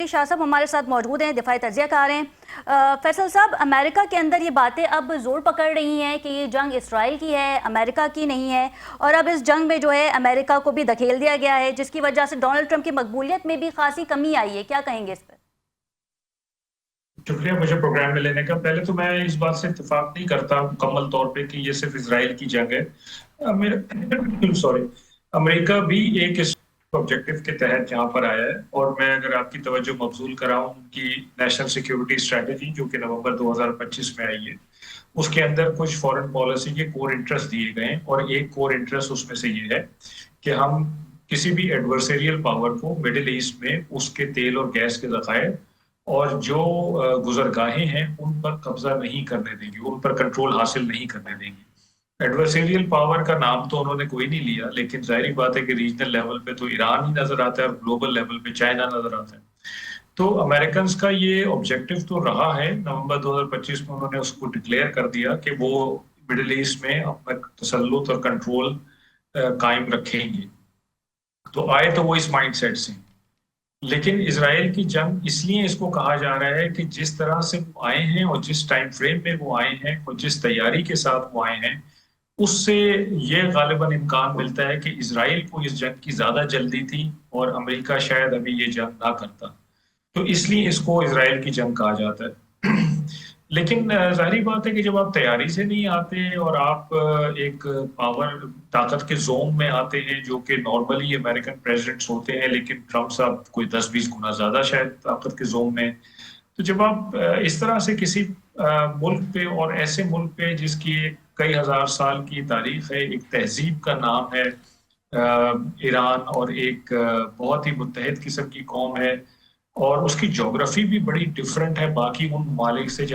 शाह साहब हमारे साथ मौजूद हैं, दिफाई तज्ज़ियाकार हैं। फैसल साहब, अमेरिका के अंदर ये बातें अब जोर पकड़ रही हैं कि ये जंग इसराइल की है, अमेरिका की नहीं है, और अब इस जंग में जो है अमेरिका को भी धकेल दिया गया है, जिसकी वजह से डोनाल्ड ट्रंप की मकबूलियत में भी खासी कमी आई है। क्या कहेंगे इस पर? शुक्रिया मुझे प्रोग्राम में लेने का। पहले तो मैं इस बात से इत्तेफाक नहीं करता मुकम्मल तौर पे कि ये सिर्फ इसराइल की जंग है। मेरे सॉरी, अमेरिका भी एक इस ऑब्जेक्टिव के तहत यहाँ पर आया है। और मैं अगर आपकी तवज्जो मबजूल कराऊं उनकी नेशनल सिक्योरिटी स्ट्रेटजी जो कि नवंबर 2025 में आई है, उसके अंदर कुछ फॉरेन पॉलिसी के कोर इंटरेस्ट दिए गए हैं। और एक कोर इंटरेस्ट उसमें से ये है कि हम किसी भी एडवर्सेरियल पावर को मिडिल ईस्ट में उसके तेल और गैस के ज़खायर और जो गुजरगाहें हैं उन पर कब्जा नहीं करने देंगे, उन पर कंट्रोल हासिल नहीं करने देंगे। एडवर्सेरियल पावर का नाम तो उन्होंने कोई नहीं लिया, लेकिन जाहिर बात है कि रीजनल लेवल पे तो ईरान ही नजर आता है और ग्लोबल लेवल पे चाइना नजर आता है। तो अमेरिकन का ये ऑब्जेक्टिव तो रहा है। नवंबर 2025 में उन्होंने उसको डिक्लेयर कर दिया कि वो मिडिल ईस्ट में अपना तसल्लुत और कंट्रोल कायम रखेंगे। तो आए तो वो इस माइंडसेट से। लेकिन इसराइल की जंग इसलिए इसको कहा जा रहा है कि जिस तरह से वो आए हैं और जिस टाइम फ्रेम में वो आए हैं और जिस तैयारी के साथ वो आए हैं, उससे ये गालिबन इम्कान मिलता है कि इसराइल को इस जंग की ज्यादा जल्दी थी और अमेरिका शायद अभी ये जंग ना करता। तो इसलिए इसको इसराइल की जंग कहा जाता है। लेकिन जाहिर बात है कि जब आप तैयारी से नहीं आते और आप एक पावर ताकत के जोन में आते हैं जो कि नॉर्मली अमेरिकन प्रेसिडेंट्स होते हैं, लेकिन ट्रम्प साहब कोई 10-20 गुना ज्यादा शायद ताकत के जोन में। तो जब आप इस तरह से किसी मुल्क पे और ऐसे मुल्क पे जिसकी कई हजार साल की तारीख है, एक तहजीब का नाम है ईरान, और एक बहुत ही मुत्तहिद किस्म की कौम है, और उसकी ज्योग्राफी भी बड़ी डिफरेंट है बाकी उन ममालिक से